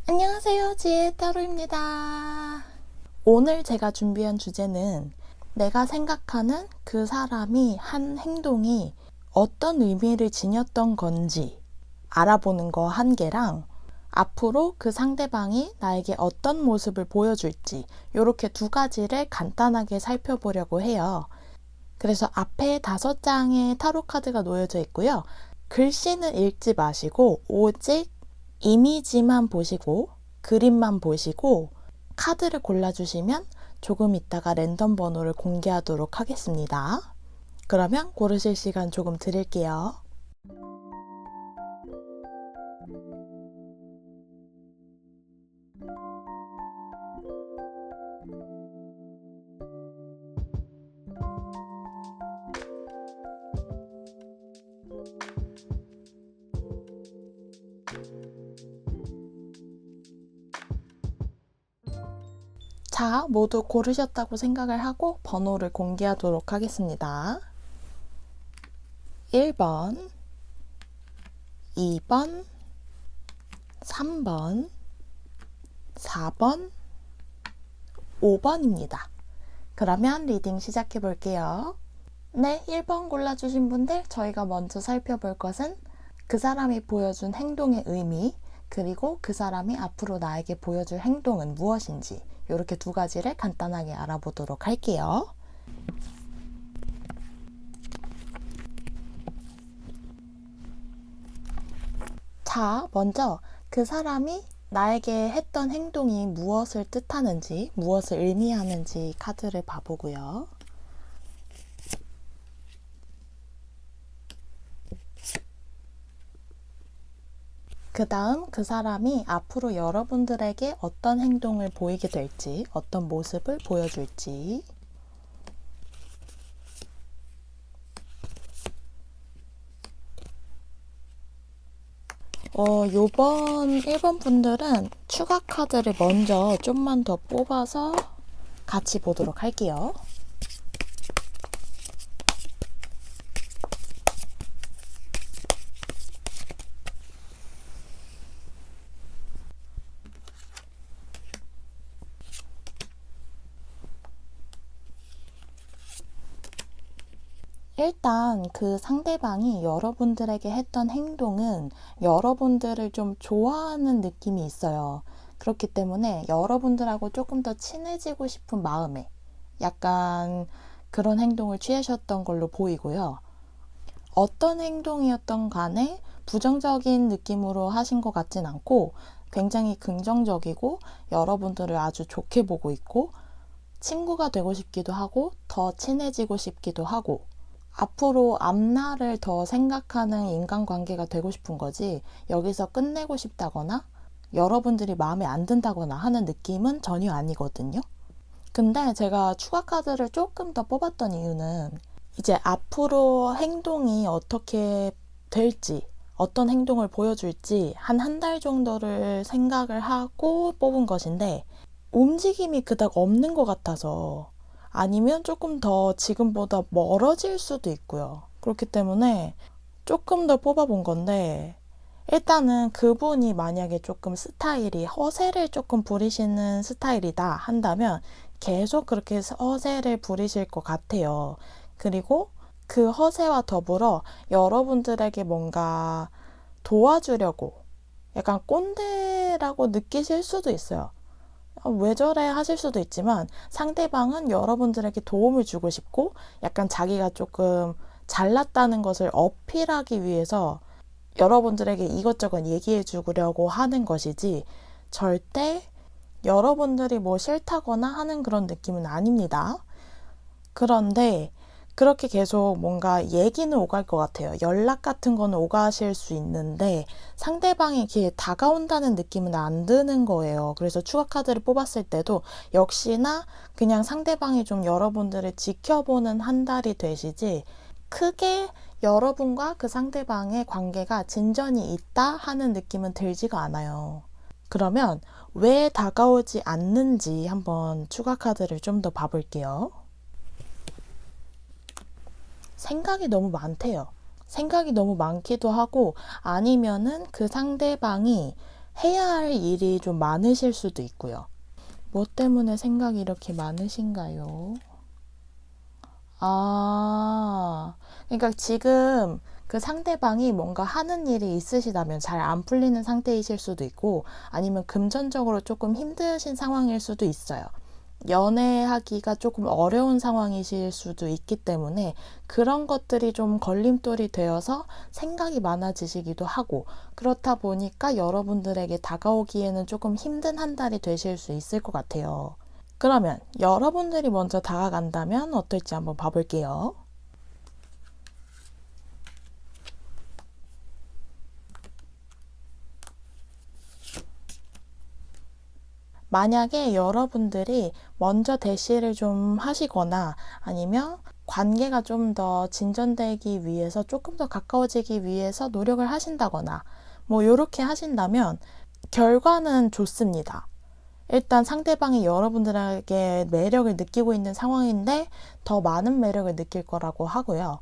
안녕하세요. 지혜 따로입니다. 오늘 제가 준비한 주제는 내가 생각하는 그 사람이 한 행동이 어떤 의미를 지녔던 건지 알아보는 거 한 개랑 앞으로 그 상대방이 나에게 어떤 모습을 보여줄지 이렇게 두 가지를 간단하게 살펴보려고 해요. 그래서 앞에 5장의 타로 카드가 놓여져 있고요. 글씨는 읽지 마시고 오직 이미지만 보시고 그림만 보시고 카드를 골라주시면 조금 있다가 랜덤 번호를 공개하도록 하겠습니다. 그러면 고르실 시간 조금 드릴게요. 자, 모두 고르셨다고 생각을 하고 번호를 공개하도록 하겠습니다. 1번, 2번, 3번, 4번, 5번입니다. 그러면 리딩 시작해 볼게요. 네, 1번 골라주신 분들, 저희가 먼저 살펴볼 것은 그 사람이 보여준 행동의 의미, 그리고 그 사람이 앞으로 나에게 보여줄 행동은 무엇인지 이렇게 두 가지를 간단하게 알아보도록 할게요. 자, 먼저 그 사람이 나에게 했던 행동이 무엇을 뜻하는지, 무엇을 의미하는지 카드를 봐보고요. 그 다음 그 사람이 앞으로 여러분들에게 어떤 행동을 보이게 될지, 어떤 모습을 보여줄지. 요번 1번 분들은 추가 카드를 먼저 좀만 더 뽑아서 같이 보도록 할게요. 일단 그 상대방이 여러분들에게 했던 행동은 여러분들을 좀 좋아하는 느낌이 있어요. 그렇기 때문에 여러분들하고 조금 더 친해지고 싶은 마음에 약간 그런 행동을 취하셨던 걸로 보이고요. 어떤 행동이었던 간에 부정적인 느낌으로 하신 것 같진 않고 굉장히 긍정적이고 여러분들을 아주 좋게 보고 있고 친구가 되고 싶기도 하고 더 친해지고 싶기도 하고 앞으로 앞날을 더 생각하는 인간관계가 되고 싶은 거지 여기서 끝내고 싶다거나 여러분들이 마음에 안 든다거나 하는 느낌은 전혀 아니거든요. 근데 제가 추가 카드를 조금 더 뽑았던 이유는 이제 앞으로 행동이 어떻게 될지 어떤 행동을 보여줄지 한 달 정도를 생각을 하고 뽑은 것인데 움직임이 그닥 없는 것 같아서 아니면 조금 더 지금보다 멀어질 수도 있고요. 그렇기 때문에 조금 더 뽑아본 건데 일단은 그분이 만약에 조금 스타일이 허세를 조금 부리시는 스타일이다 한다면 계속 그렇게 허세를 부리실 것 같아요. 그리고 그 허세와 더불어 여러분들에게 뭔가 도와주려고 약간 꼰대라고 느끼실 수도 있어요. 왜 저래 하실 수도 있지만 상대방은 여러분들에게 도움을 주고 싶고 약간 자기가 조금 잘났다는 것을 어필하기 위해서 여러분들에게 이것저것 얘기해 주려고 하는 것이지 절대 여러분들이 뭐 싫다거나 하는 그런 느낌은 아닙니다. 그런데 그렇게 계속 뭔가 얘기는 오갈 것 같아요. 연락 같은 거는 오가실 수 있는데 상대방이 이렇게 다가온다는 느낌은 안 드는 거예요. 그래서 추가 카드를 뽑았을 때도 역시나 그냥 상대방이 좀 여러분들을 지켜보는 한 달이 되시지 크게 여러분과 그 상대방의 관계가 진전이 있다 하는 느낌은 들지가 않아요. 그러면 왜 다가오지 않는지 한번 추가 카드를 좀 더 봐볼게요. 생각이 너무 많대요. 생각이 너무 많기도 하고 아니면은 그 상대방이 해야 할 일이 좀 많으실 수도 있고요. 뭐 때문에 생각이 이렇게 많으신가요? 그러니까 지금 그 상대방이 뭔가 하는 일이 있으시다면 잘 안 풀리는 상태이실 수도 있고, 아니면 금전적으로 조금 힘드신 상황일 수도 있어요. 연애하기가 조금 어려운 상황이실 수도 있기 때문에 그런 것들이 좀 걸림돌이 되어서 생각이 많아지시기도 하고, 그렇다 보니까 여러분들에게 다가오기에는 조금 힘든 한 달이 되실 수 있을 것 같아요. 그러면 여러분들이 먼저 다가간다면 어떨지 한번 봐볼게요. 만약에 여러분들이 먼저 대시를 좀 하시거나 아니면 관계가 좀 더 진전되기 위해서 조금 더 가까워지기 위해서 노력을 하신다거나 뭐 이렇게 하신다면 결과는 좋습니다. 일단 상대방이 여러분들에게 매력을 느끼고 있는 상황인데 더 많은 매력을 느낄 거라고 하고요.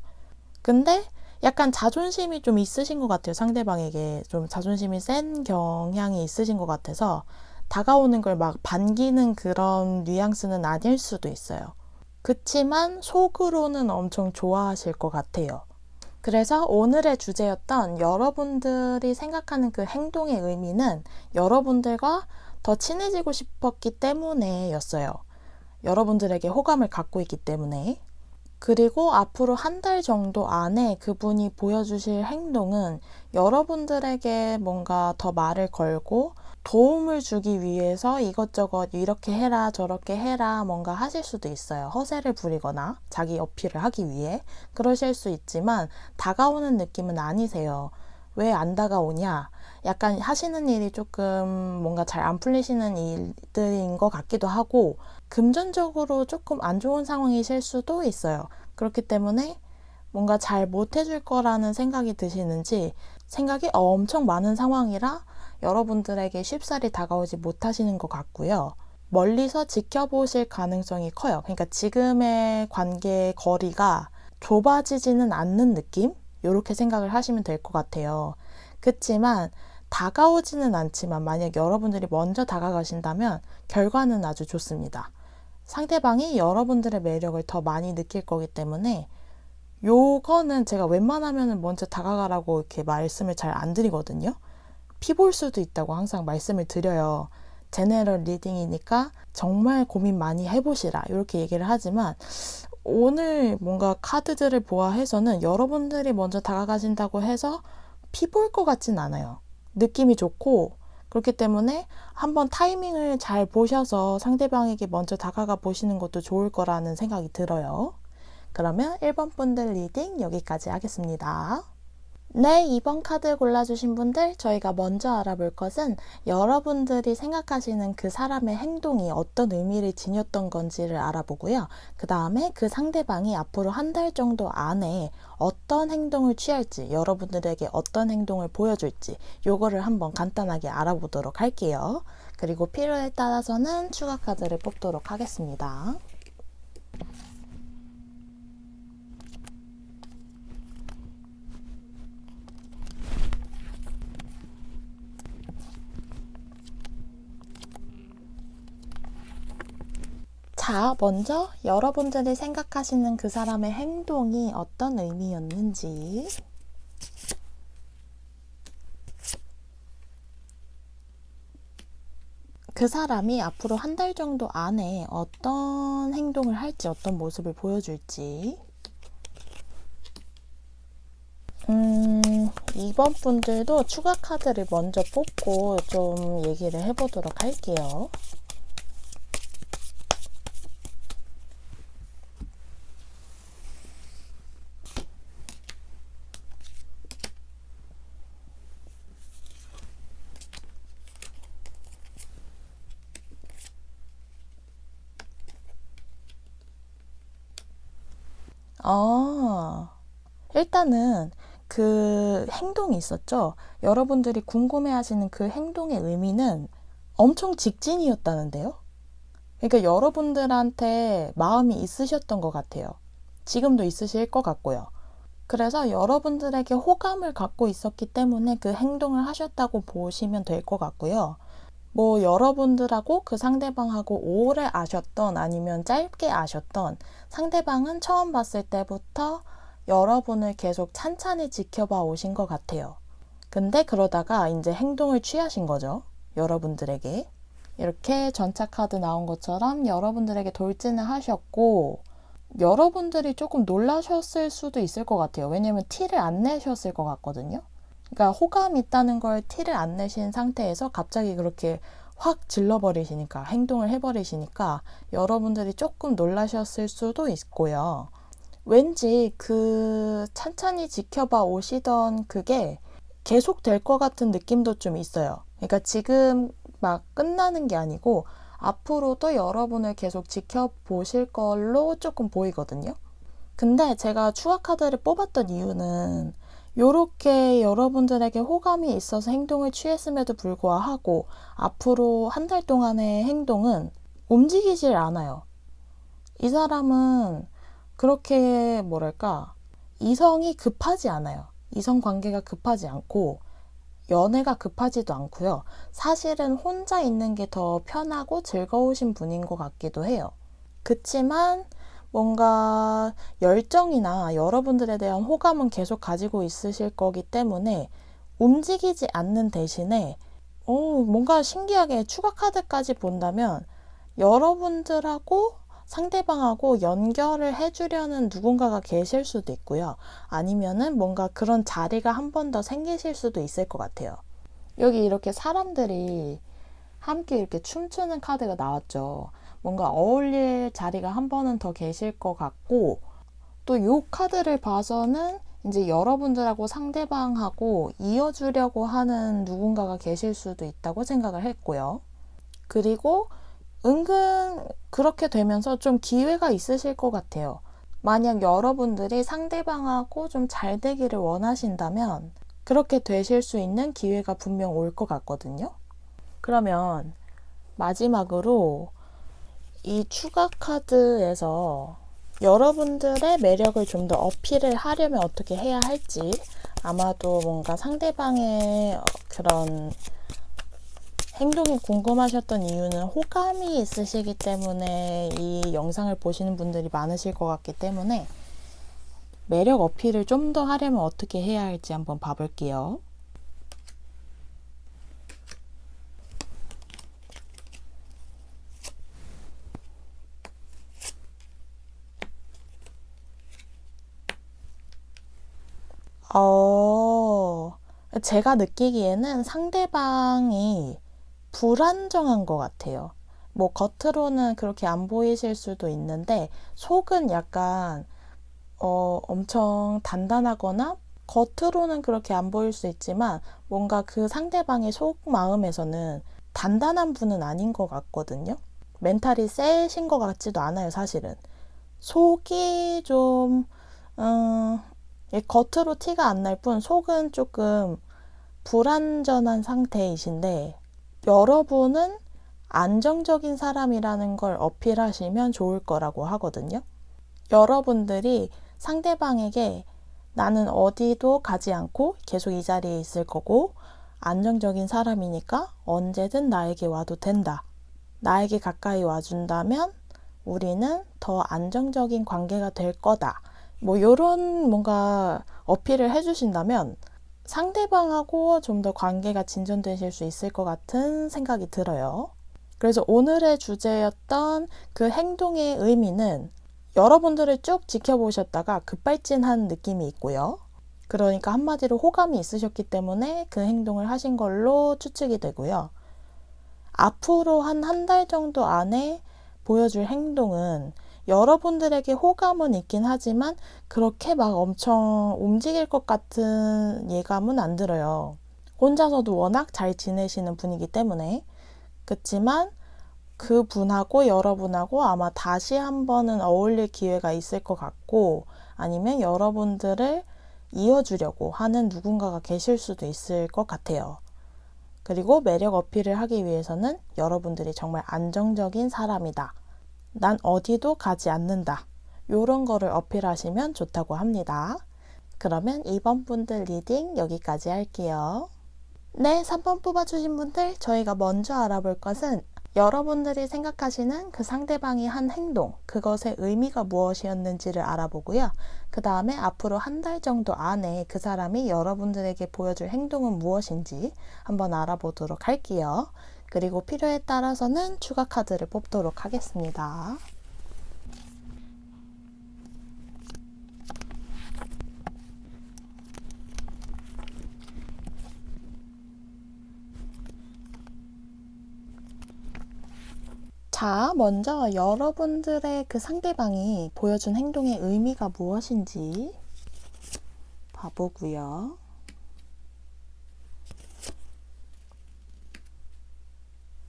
근데 약간 자존심이 좀 있으신 것 같아요. 상대방에게 좀 자존심이 센 경향이 있으신 것 같아서 다가오는 걸 막 반기는 그런 뉘앙스는 아닐 수도 있어요. 그치만 속으로는 엄청 좋아하실 것 같아요. 그래서 오늘의 주제였던 여러분들이 생각하는 그 행동의 의미는 여러분들과 더 친해지고 싶었기 때문에 였어요. 여러분들에게 호감을 갖고 있기 때문에. 그리고 앞으로 한 달 정도 안에 그분이 보여주실 행동은 여러분들에게 뭔가 더 말을 걸고 도움을 주기 위해서 이것저것 이렇게 해라 저렇게 해라 뭔가 하실 수도 있어요. 허세를 부리거나 자기 어필을 하기 위해 그러실 수 있지만 다가오는 느낌은 아니세요. 왜 안 다가오냐? 약간 하시는 일이 조금 뭔가 잘 안 풀리시는 일들인 것 같기도 하고 금전적으로 조금 안 좋은 상황이실 수도 있어요. 그렇기 때문에 뭔가 잘 못해줄 거라는 생각이 드시는지 생각이 엄청 많은 상황이라 여러분들에게 쉽사리 다가오지 못하시는 것 같고요. 멀리서 지켜보실 가능성이 커요. 그러니까 지금의 관계의 거리가 좁아지지는 않는 느낌? 이렇게 생각을 하시면 될 것 같아요. 그치만 다가오지는 않지만 만약 여러분들이 먼저 다가가신다면 결과는 아주 좋습니다. 상대방이 여러분들의 매력을 더 많이 느낄 거기 때문에 요거는 제가 웬만하면 먼저 다가가라고 이렇게 말씀을 잘 안 드리거든요. 피볼 수도 있다고 항상 말씀을 드려요. 제네럴 리딩이니까 정말 고민 많이 해보시라 이렇게 얘기를 하지만 오늘 뭔가 카드들을 보아해서는 여러분들이 먼저 다가가신다고 해서 피볼 것 같진 않아요. 느낌이 좋고 그렇기 때문에 한번 타이밍을 잘 보셔서 상대방에게 먼저 다가가 보시는 것도 좋을 거라는 생각이 들어요. 그러면 1번 분들 리딩 여기까지 하겠습니다. 네, 2번 카드 골라주신 분들, 저희가 먼저 알아볼 것은 여러분들이 생각하시는 그 사람의 행동이 어떤 의미를 지녔던 건지를 알아보고요. 그 다음에 그 상대방이 앞으로 한 달 정도 안에 어떤 행동을 취할지, 여러분들에게 어떤 행동을 보여줄지, 요거를 한번 간단하게 알아보도록 할게요. 그리고 필요에 따라서는 추가 카드를 뽑도록 하겠습니다. 자, 먼저 여러분들이 생각하시는 그 사람의 행동이 어떤 의미였는지. 그 사람이 앞으로 한 달 정도 안에 어떤 행동을 할지, 어떤 모습을 보여줄지. 2번 분들도 추가 카드를 먼저 뽑고 좀 얘기를 해보도록 할게요. 일단은 그 행동이 있었죠. 여러분들이 궁금해하시는 그 행동의 의미는 엄청 직진이었다는데요. 그러니까 여러분들한테 마음이 있으셨던 것 같아요. 지금도 있으실 것 같고요. 그래서 여러분들에게 호감을 갖고 있었기 때문에 그 행동을 하셨다고 보시면 될 것 같고요. 뭐 여러분들하고 그 상대방하고 오래 아셨던 아니면 짧게 아셨던, 상대방은 처음 봤을 때부터 여러분을 계속 찬찬히 지켜봐 오신 것 같아요. 근데 그러다가 이제 행동을 취하신 거죠. 여러분들에게. 이렇게 전차 카드 나온 것처럼 여러분들에게 돌진을 하셨고, 여러분들이 조금 놀라셨을 수도 있을 것 같아요. 왜냐면 티를 안 내셨을 것 같거든요. 그러니까 호감이 있다는 걸 티를 안 내신 상태에서 갑자기 그렇게 확 질러버리시니까, 행동을 해버리시니까 여러분들이 조금 놀라셨을 수도 있고요. 왠지 그 찬찬히 지켜봐 오시던 그게 계속 될 것 같은 느낌도 좀 있어요. 그러니까 지금 막 끝나는 게 아니고 앞으로도 여러분을 계속 지켜보실 걸로 조금 보이거든요. 근데 제가 추가 카드를 뽑았던 이유는 요렇게 여러분들에게 호감이 있어서 행동을 취했음에도 불구하고 앞으로 한 달 동안의 행동은 움직이질 않아요. 이 사람은 그렇게 뭐랄까, 이성이 급하지 않아요. 이성 관계가 급하지 않고 연애가 급하지도 않고요. 사실은 혼자 있는 게 더 편하고 즐거우신 분인 것 같기도 해요. 그치만 뭔가 열정이나 여러분들에 대한 호감은 계속 가지고 있으실 거기 때문에 움직이지 않는 대신에 뭔가 신기하게 추가 카드까지 본다면 여러분들하고 상대방하고 연결을 해주려는 누군가가 계실 수도 있고요. 아니면은 뭔가 그런 자리가 한 번 더 생기실 수도 있을 것 같아요. 여기 이렇게 사람들이 함께 이렇게 춤추는 카드가 나왔죠. 뭔가 어울릴 자리가 한 번은 더 계실 것 같고, 또 이 카드를 봐서는 이제 여러분들하고 상대방하고 이어주려고 하는 누군가가 계실 수도 있다고 생각을 했고요. 그리고 은근 그렇게 되면서 좀 기회가 있으실 것 같아요. 만약 여러분들이 상대방하고 좀 잘 되기를 원하신다면 그렇게 되실 수 있는 기회가 분명 올 것 같거든요. 그러면 마지막으로 이 추가 카드에서 여러분들의 매력을 좀 더 어필을 하려면 어떻게 해야 할지, 아마도 뭔가 상대방의 그런 행동이 궁금하셨던 이유는 호감이 있으시기 때문에 이 영상을 보시는 분들이 많으실 것 같기 때문에 매력 어필을 좀 더 하려면 어떻게 해야 할지 한번 봐볼게요. 제가 느끼기에는 상대방이 불안정한 것 같아요. 뭐 겉으로는 그렇게 안 보이실 수도 있는데 속은 약간 엄청 단단하거나, 겉으로는 그렇게 안 보일 수 있지만 뭔가 그 상대방의 속마음에서는 단단한 분은 아닌 것 같거든요. 멘탈이 세신 것 같지도 않아요, 사실은. 속이 좀 겉으로 티가 안 날 뿐 속은 조금 불안전한 상태이신데, 여러분은 안정적인 사람이라는 걸 어필하시면 좋을 거라고 하거든요. 여러분들이 상대방에게 나는 어디도 가지 않고 계속 이 자리에 있을 거고 안정적인 사람이니까 언제든 나에게 와도 된다. 나에게 가까이 와준다면 우리는 더 안정적인 관계가 될 거다. 뭐 이런 뭔가 어필을 해주신다면 상대방하고 좀 더 관계가 진전되실 수 있을 것 같은 생각이 들어요. 그래서 오늘의 주제였던 그 행동의 의미는 여러분들을 쭉 지켜보셨다가 급발진한 느낌이 있고요. 그러니까 한마디로 호감이 있으셨기 때문에 그 행동을 하신 걸로 추측이 되고요. 앞으로 한 달 정도 안에 보여줄 행동은 여러분들에게 호감은 있긴 하지만 그렇게 막 엄청 움직일 것 같은 예감은 안 들어요. 혼자서도 워낙 잘 지내시는 분이기 때문에. 그렇지만 그 분하고 여러분하고 아마 다시 한 번은 어울릴 기회가 있을 것 같고, 아니면 여러분들을 이어주려고 하는 누군가가 계실 수도 있을 것 같아요. 그리고 매력 어필을 하기 위해서는 여러분들이 정말 안정적인 사람이다. 난 어디도 가지 않는다. 이런 거를 어필하시면 좋다고 합니다. 그러면 2번 분들 리딩 여기까지 할게요. 네, 3번 뽑아주신 분들, 저희가 먼저 알아볼 것은 여러분들이 생각하시는 그 상대방이 한 행동, 그것의 의미가 무엇이었는지를 알아보고요. 그 다음에 앞으로 한 달 정도 안에 그 사람이 여러분들에게 보여줄 행동은 무엇인지 한번 알아보도록 할게요. 그리고 필요에 따라서는 추가 카드를 뽑도록 하겠습니다. 자, 먼저 여러분들의 그 상대방이 보여준 행동의 의미가 무엇인지 봐보고요.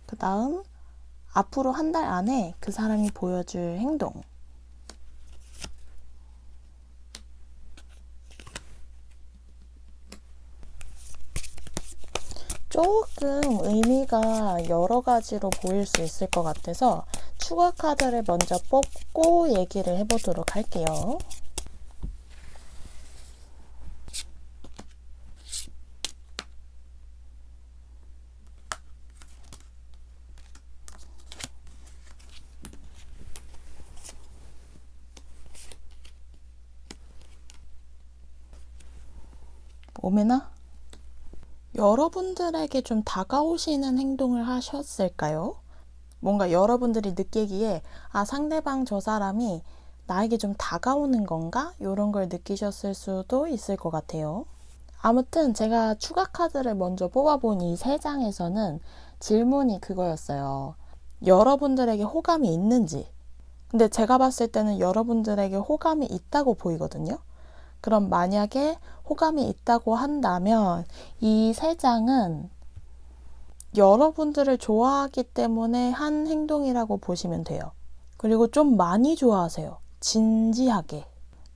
그 다음 앞으로 한 달 안에 그 사람이 보여줄 행동. 조금 의미가 여러 가지로 보일 수 있을 것 같아서 추가 카드를 먼저 뽑고 얘기를 해보도록 할게요. 오메나? 여러분들에게 좀 다가오시는 행동을 하셨을까요? 뭔가 여러분들이 느끼기에 상대방 저 사람이 나에게 좀 다가오는 건가? 이런 걸 느끼셨을 수도 있을 것 같아요. 아무튼 제가 추가 카드를 먼저 뽑아본 이 3장에서는 질문이 그거였어요. 여러분들에게 호감이 있는지. 근데 제가 봤을 때는 여러분들에게 호감이 있다고 보이거든요. 그럼 만약에 호감이 있다고 한다면 이 3장은 여러분들을 좋아하기 때문에 한 행동이라고 보시면 돼요. 그리고 좀 많이 좋아하세요. 진지하게.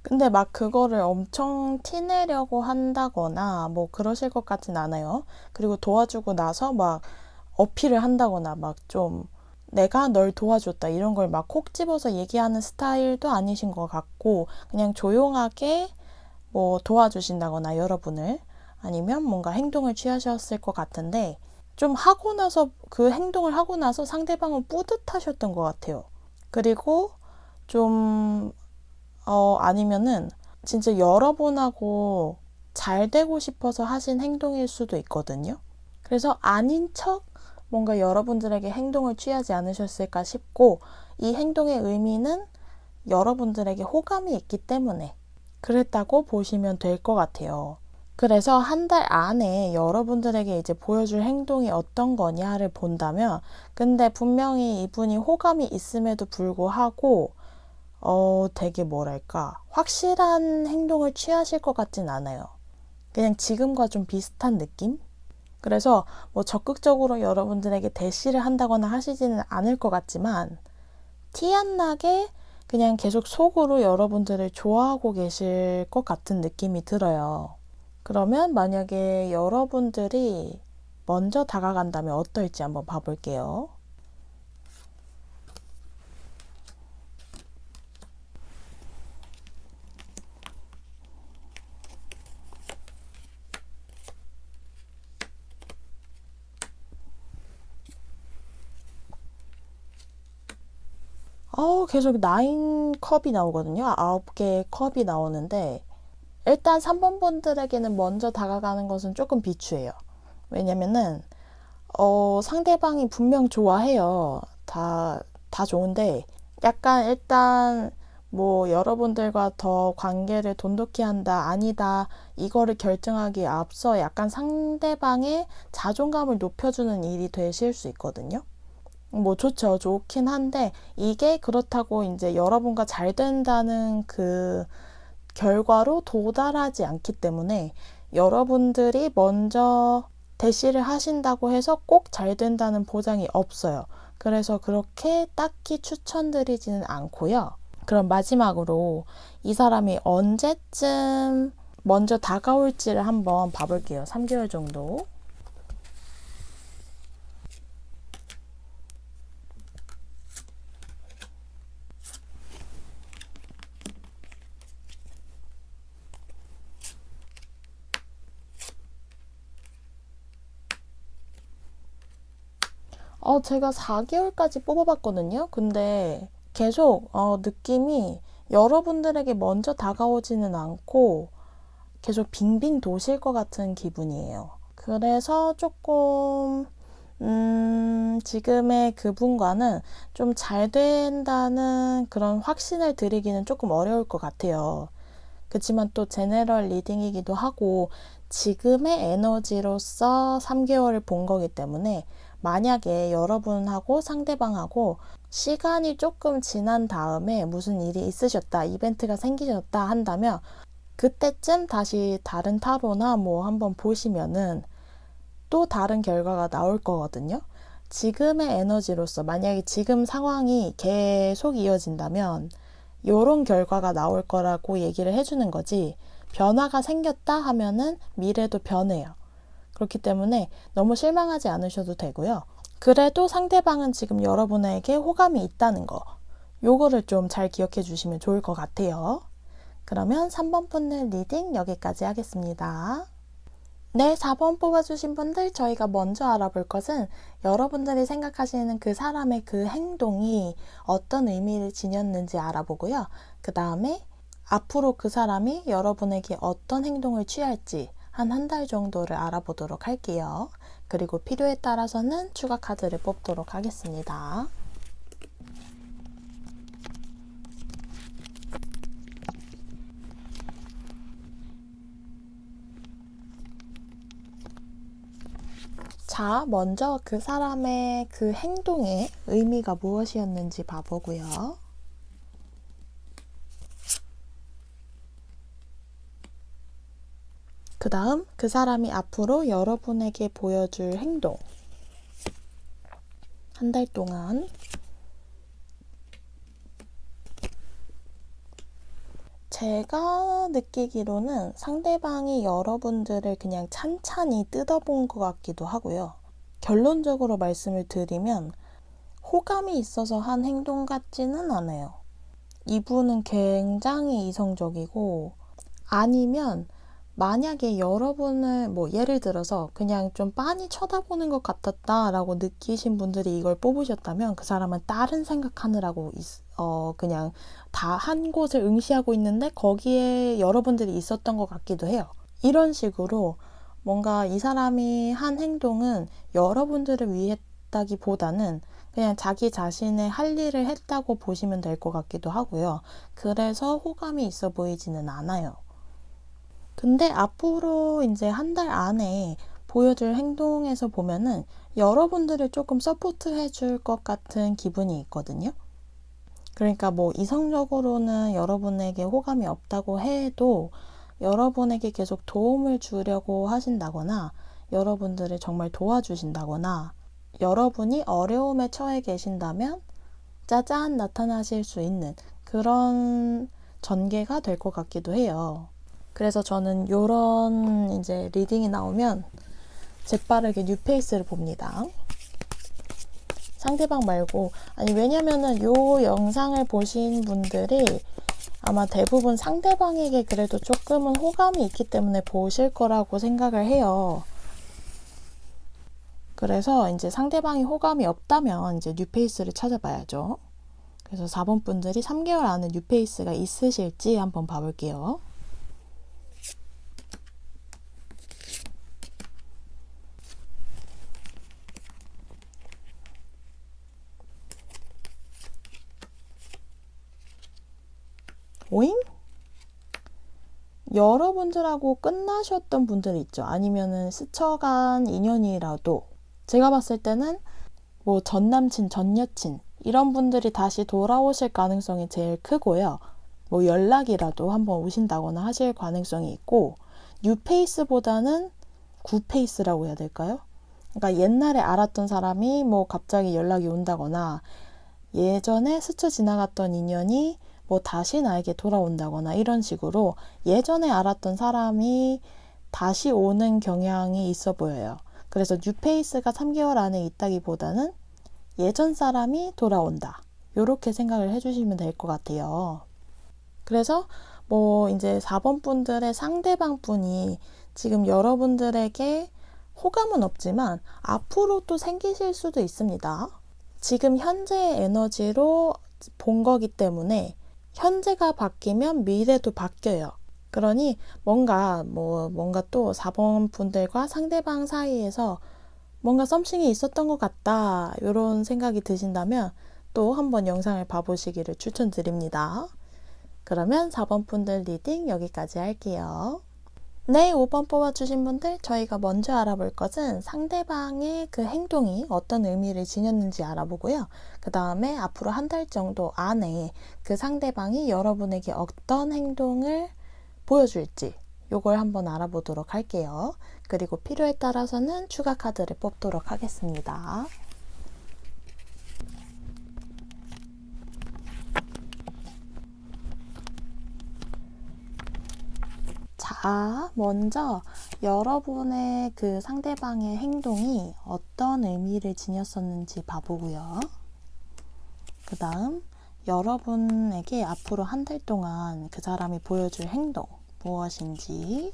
근데 막 그거를 엄청 티내려고 한다거나 뭐 그러실 것 같진 않아요. 그리고 도와주고 나서 막 어필을 한다거나 막 좀 내가 널 도와줬다 이런 걸 막 콕 집어서 얘기하는 스타일도 아니신 것 같고 그냥 조용하게 뭐 도와주신다거나 여러분을 아니면 뭔가 행동을 취하셨을 것 같은데 좀 하고 나서 그 행동을 하고 나서 상대방은 뿌듯하셨던 것 같아요. 그리고 좀 아니면은 진짜 여러분하고 잘 되고 싶어서 하신 행동일 수도 있거든요. 그래서 아닌 척 뭔가 여러분들에게 행동을 취하지 않으셨을까 싶고 이 행동의 의미는 여러분들에게 호감이 있기 때문에 그랬다고 보시면 될 것 같아요. 그래서 한 달 안에 여러분들에게 이제 보여줄 행동이 어떤 거냐를 본다면 근데 분명히 이분이 호감이 있음에도 불구하고 되게 뭐랄까 확실한 행동을 취하실 것 같진 않아요. 그냥 지금과 좀 비슷한 느낌? 그래서 뭐 적극적으로 여러분들에게 대시를 한다거나 하시지는 않을 것 같지만 티 안 나게 그냥 계속 속으로 여러분들을 좋아하고 계실 것 같은 느낌이 들어요. 그러면 만약에 여러분들이 먼저 다가간다면 어떨지 한번 봐볼게요. 계속 9 컵이 나오거든요. 9개의 컵이 나오는데 일단 3번 분들에게는 먼저 다가가는 것은 조금 비추해요. 왜냐면은 상대방이 분명 좋아해요. 다 좋은데 약간 일단 뭐 여러분들과 더 관계를 돈독히 한다 아니다 이거를 결정하기에 앞서 약간 상대방의 자존감을 높여주는 일이 되실 수 있거든요. 뭐 좋죠. 좋긴 한데 이게 그렇다고 이제 여러분과 잘 된다는 그 결과로 도달하지 않기 때문에 여러분들이 먼저 대시를 하신다고 해서 꼭 잘 된다는 보장이 없어요. 그래서 그렇게 딱히 추천드리지는 않고요. 그럼 마지막으로 이 사람이 언제쯤 먼저 다가올지를 한번 봐볼게요. 3개월 정도. 제가 4개월까지 뽑아봤거든요. 근데 계속 느낌이 여러분들에게 먼저 다가오지는 않고 계속 빙빙 도실 것 같은 기분이에요. 그래서 조금 지금의 그분과는 좀 잘 된다는 그런 확신을 드리기는 조금 어려울 것 같아요. 그렇지만 또 제너럴 리딩이기도 하고 지금의 에너지로서 3개월을 본 거기 때문에 만약에 여러분하고 상대방하고 시간이 조금 지난 다음에 무슨 일이 있으셨다, 이벤트가 생기셨다 한다면 그때쯤 다시 다른 타로나 뭐 한번 보시면은 또 다른 결과가 나올 거거든요. 지금의 에너지로서 만약에 지금 상황이 계속 이어진다면 요런 결과가 나올 거라고 얘기를 해주는 거지, 변화가 생겼다 하면은 미래도 변해요. 그렇기 때문에 너무 실망하지 않으셔도 되고요. 그래도 상대방은 지금 여러분에게 호감이 있다는 거, 요거를 좀 잘 기억해 주시면 좋을 것 같아요. 그러면 3번 분들 리딩 여기까지 하겠습니다. 네, 4번 뽑아주신 분들, 저희가 먼저 알아볼 것은 여러분들이 생각하시는 그 사람의 그 행동이 어떤 의미를 지녔는지 알아보고요. 그 다음에 앞으로 그 사람이 여러분에게 어떤 행동을 취할지 한 달 정도를 알아보도록 할게요. 그리고 필요에 따라서는 추가 카드를 뽑도록 하겠습니다. 자, 먼저 그 사람의 그 행동의 의미가 무엇이었는지 봐보고요. 그 다음 그 사람이 앞으로 여러분에게 보여줄 행동, 한 달 동안. 제가 느끼기로는 상대방이 여러분들을 그냥 찬찬히 뜯어본 것 같기도 하고요. 결론적으로 말씀을 드리면 호감이 있어서 한 행동 같지는 않아요. 이분은 굉장히 이성적이고, 아니면 만약에 여러분을 뭐 예를 들어서 그냥 좀 빤히 쳐다보는 것 같았다라고 느끼신 분들이 이걸 뽑으셨다면 그 사람은 다른 생각하느라고 그냥 다 한 곳을 응시하고 있는데 거기에 여러분들이 있었던 것 같기도 해요. 이런 식으로 뭔가 이 사람이 한 행동은 여러분들을 위했다기보다는 그냥 자기 자신의 할 일을 했다고 보시면 될 것 같기도 하고요. 그래서 호감이 있어 보이지는 않아요. 근데 앞으로 이제 한 달 안에 보여줄 행동에서 보면은 여러분들을 조금 서포트해 줄 것 같은 기분이 있거든요. 그러니까 뭐 이성적으로는 여러분에게 호감이 없다고 해도 여러분에게 계속 도움을 주려고 하신다거나 여러분들을 정말 도와주신다거나 여러분이 어려움에 처해 계신다면 짜잔 나타나실 수 있는 그런 전개가 될 것 같기도 해요. 그래서 저는 요런 이제 리딩이 나오면 재빠르게 뉴페이스를 봅니다. 상대방 말고, 아니 왜냐면은 요 영상을 보신 분들이 아마 대부분 상대방에게 그래도 조금은 호감이 있기 때문에 보실 거라고 생각을 해요. 그래서 이제 상대방이 호감이 없다면 이제 뉴페이스를 찾아봐야죠. 그래서 4번 분들이 3개월 안에 뉴페이스가 있으실지 한번 봐볼게요. 오잉? 여러분들하고 끝나셨던 분들이 있죠. 아니면은 스쳐간 인연이라도 제가 봤을 때는 뭐 전남친, 전여친 이런 분들이 다시 돌아오실 가능성이 제일 크고요. 뭐 연락이라도 한번 오신다거나 하실 가능성이 있고, 뉴페이스보다는 구페이스라고 해야 될까요? 그러니까 옛날에 알았던 사람이 뭐 갑자기 연락이 온다거나 예전에 스쳐 지나갔던 인연이 뭐 다시 나에게 돌아온다거나 이런 식으로 예전에 알았던 사람이 다시 오는 경향이 있어 보여요. 그래서 뉴페이스가 3개월 안에 있다기보다는 예전 사람이 돌아온다, 요렇게 생각을 해주시면 될 것 같아요. 그래서 뭐 이제 4번 분들의 상대방 분이 지금 여러분들에게 호감은 없지만 앞으로 또 생기실 수도 있습니다. 지금 현재의 에너지로 본 거기 때문에 현재가 바뀌면 미래도 바뀌어요. 그러니 뭔가 또 4번 분들과 상대방 사이에서 뭔가 썸씽이 있었던 것 같다, 이런 생각이 드신다면 또 한번 영상을 봐보시기를 추천드립니다. 그러면 4번 분들 리딩 여기까지 할게요. 네, 5번 뽑아주신 분들, 저희가 먼저 알아볼 것은 상대방의 그 행동이 어떤 의미를 지녔는지 알아보고요. 그 다음에 앞으로 한 달 정도 안에 그 상대방이 여러분에게 어떤 행동을 보여줄지 요걸 한번 알아보도록 할게요. 그리고 필요에 따라서는 추가 카드를 뽑도록 하겠습니다. 자, 먼저 여러분의 그 상대방의 행동이 어떤 의미를 지녔었는지 봐보고요. 그 다음 여러분에게 앞으로 한 달 동안 그 사람이 보여줄 행동 무엇인지.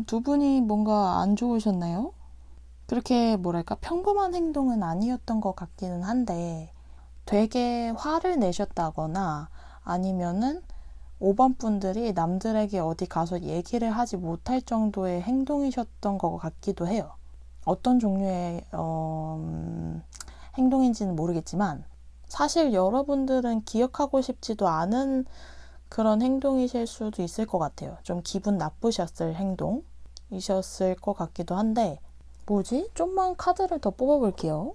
두 분이 뭔가 안 좋으셨나요? 그렇게 평범한 행동은 아니었던 것 같기는 한데 되게 화를 내셨다거나 아니면은 5번 분들이 남들에게 어디 가서 얘기를 하지 못할 정도의 행동이셨던 것 같기도 해요. 어떤 종류의 행동인지는 모르겠지만 사실 여러분들은 기억하고 싶지도 않은 그런 행동이실 수도 있을 것 같아요. 좀 기분 나쁘셨을 행동이셨을 것 같기도 한데 뭐지? 좀만 카드를 더 뽑아볼게요.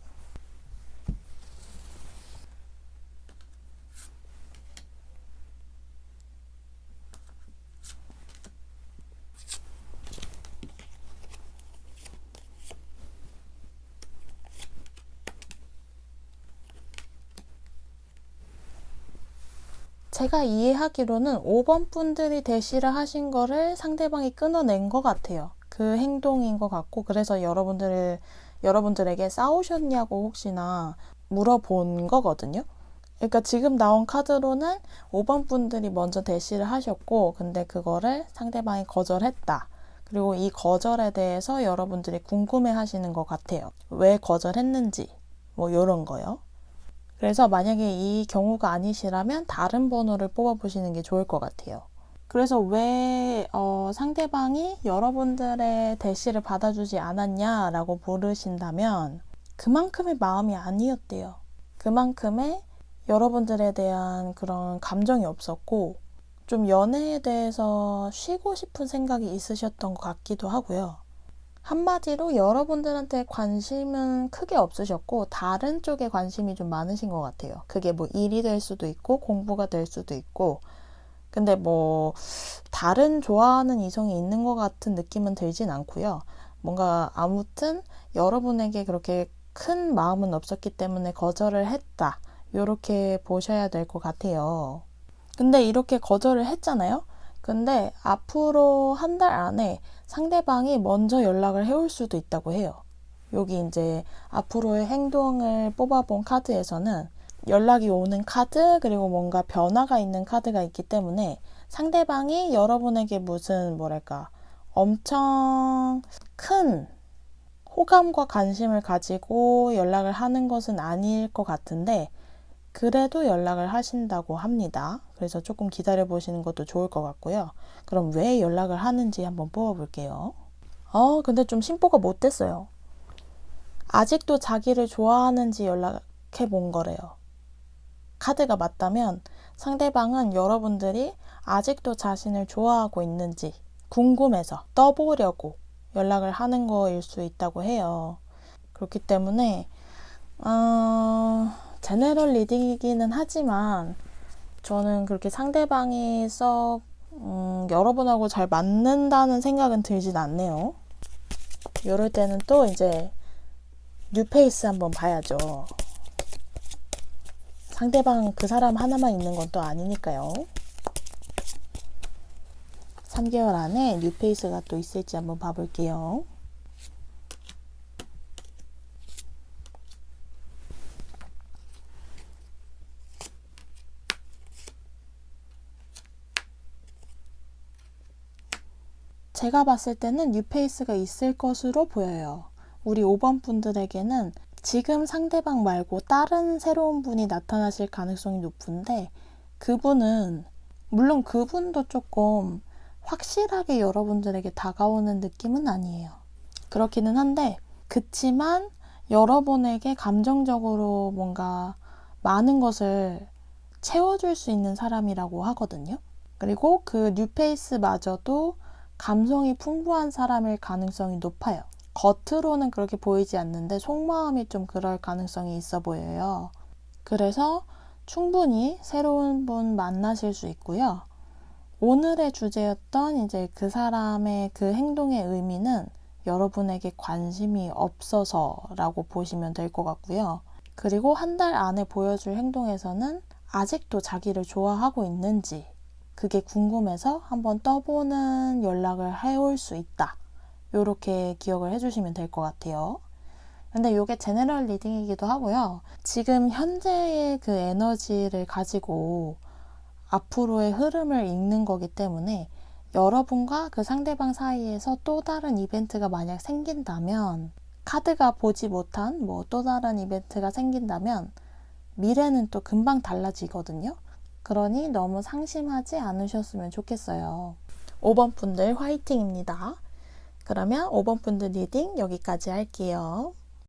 제가 이해하기로는 5번 분들이 대시를 하신 거를 상대방이 끊어낸 것 같아요. 그 행동인 것 같고, 그래서 여러분들에게 싸우셨냐고 혹시나 물어본 거거든요. 그러니까 지금 나온 카드로는 5번 분들이 먼저 대시를 하셨고, 근데 그거를 상대방이 거절했다. 그리고 이 거절에 대해서 여러분들이 궁금해 하시는 것 같아요. 왜 거절했는지, 이런 거요. 그래서 만약에 이 경우가 아니시라면 다른 번호를 뽑아보시는 게 좋을 것 같아요. 그래서 왜 상대방이 여러분들의 대시를 받아주지 않았냐라고 물으신다면 그만큼의 마음이 아니었대요. 그만큼의 여러분들에 대한 그런 감정이 없었고 좀 연애에 대해서 쉬고 싶은 생각이 있으셨던 것 같기도 하고요. 한마디로 여러분들한테 관심은 크게 없으셨고 다른 쪽에 관심이 좀 많으신 것 같아요. 그게 일이 될 수도 있고 공부가 될 수도 있고, 근데 다른 좋아하는 이성이 있는 것 같은 느낌은 들진 않고요. 뭔가 아무튼 여러분에게 그렇게 큰 마음은 없었기 때문에 거절을 했다, 이렇게 보셔야 될 것 같아요. 근데 이렇게 거절을 했잖아요. 근데 앞으로 한 달 안에 상대방이 먼저 연락을 해올 수도 있다고 해요. 여기 이제 앞으로의 행동을 뽑아본 카드에서는 연락이 오는 카드, 그리고 뭔가 변화가 있는 카드가 있기 때문에 상대방이 여러분에게 무슨 엄청 큰 호감과 관심을 가지고 연락을 하는 것은 아닐 것 같은데 그래도 연락을 하신다고 합니다. 그래서 조금 기다려 보시는 것도 좋을 것 같고요. 그럼 왜 연락을 하는지 한번 뽑아볼게요. 근데 좀 심보가 못됐어요. 아직도 자기를 좋아하는지 연락해 본 거래요. 카드가 맞다면 상대방은 여러분들이 아직도 자신을 좋아하고 있는지 궁금해서 떠보려고 연락을 하는 거일 수 있다고 해요. 그렇기 때문에 제너럴 리딩이기는 하지만 저는 그렇게 상대방이 여러분하고 잘 맞는다는 생각은 들진 않네요. 이럴 때는 또 이제 뉴페이스 한번 봐야죠. 상대방 그 사람 하나만 있는 건 또 아니니까요. 3개월 안에 뉴페이스가 또 있을지 한번 봐볼게요. 제가 봤을 때는 뉴페이스가 있을 것으로 보여요. 우리 5번 분들에게는 지금 상대방 말고 다른 새로운 분이 나타나실 가능성이 높은데, 그분은 물론 그분도 조금 확실하게 여러분들에게 다가오는 느낌은 아니에요. 그렇기는 한데, 그치만 여러분에게 감정적으로 뭔가 많은 것을 채워줄 수 있는 사람이라고 하거든요. 그리고 그 뉴페이스마저도 감성이 풍부한 사람일 가능성이 높아요. 겉으로는 그렇게 보이지 않는데 속마음이 좀 그럴 가능성이 있어 보여요. 그래서 충분히 새로운 분 만나실 수 있고요. 오늘의 주제였던 이제 그 사람의 그 행동의 의미는 여러분에게 관심이 없어서라고 보시면 될 것 같고요. 그리고 한 달 안에 보여줄 행동에서는 아직도 자기를 좋아하고 있는지 그게 궁금해서 한번 떠보는 연락을 해올 수 있다. 요렇게 기억을 해주시면 될 것 같아요. 근데 이게 제너럴 리딩이기도 하고요. 지금 현재의 그 에너지를 가지고 앞으로의 흐름을 읽는 거기 때문에 여러분과 그 상대방 사이에서 또 다른 이벤트가 만약 생긴다면, 카드가 보지 못한 또 다른 이벤트가 생긴다면 미래는 또 금방 달라지거든요. 그러니 너무 상심하지 않으셨으면 좋겠어요. 5번 분들 화이팅입니다. 그러면 5번 분들 리딩 여기까지 할게요.